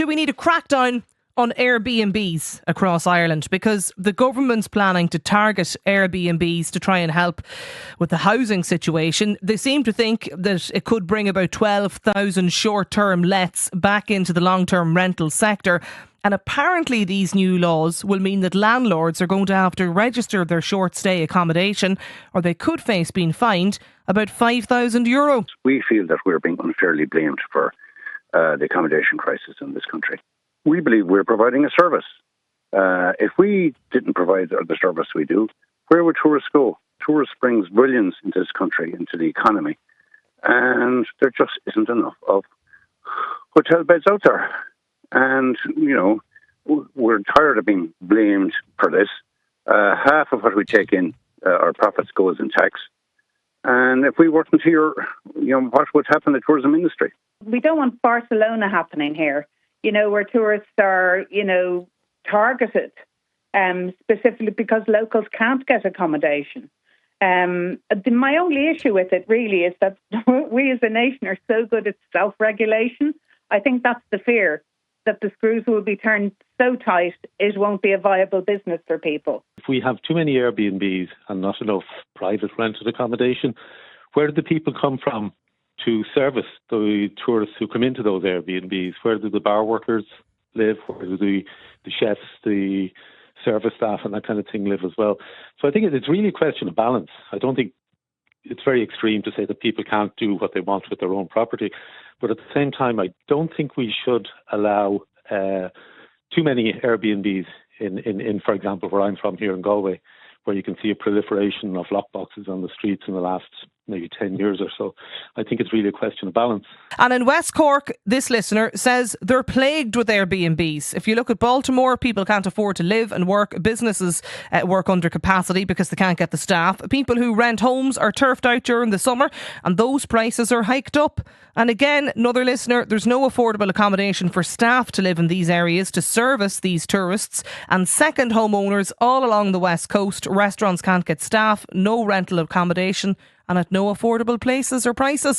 do we need a crackdown on Airbnbs across Ireland? Because the government's planning to target Airbnbs to try and help with the housing situation. They seem to think that it could bring about 12,000 short-term lets back into the long-term rental sector. And apparently these new laws will mean that landlords are going to have to register their short stay accommodation, or they could face being fined about €5,000. We feel that we're being unfairly blamed for the accommodation crisis in this country. We believe we're providing a service. If we didn't provide the service we do, where would tourists go? Tourists brings billions into this country, into the economy, and there just isn't enough of hotel beds out there. And, we're tired of being blamed for this. Half of what we take in, our profits goes in tax. And if we weren't here, what would happen to the tourism industry? We don't want Barcelona happening here, where tourists are, targeted specifically because locals can't get accommodation. My only issue with it really is that we as a nation are so good at self-regulation. I think that's the fear, that the screws will be turned so tight it won't be a viable business for people. If we have too many Airbnbs and not enough private rented accommodation, where do the people come from to service the tourists who come into those Airbnbs? Where do the bar workers live? Where do the chefs, the service staff and that kind of thing live as well? So I think it's really a question of balance. I don't think it's very extreme to say that people can't do what they want with their own property. But at the same time, I don't think we should allow too many Airbnbs in, for example, where I'm from here in Galway, where you can see a proliferation of lockboxes on the streets in the last maybe 10 years or so. I think it's really a question of balance. And in West Cork, this listener says they're plagued with Airbnbs. If you look at Baltimore, people can't afford to live and work. Businesses work under capacity because they can't get the staff. People who rent homes are turfed out during the summer, and those prices are hiked up. And again, another listener, there's no affordable accommodation for staff to live in these areas to service these tourists. And second homeowners all along the West Coast, restaurants can't get staff, no rental accommodation, and at no affordable places or prices.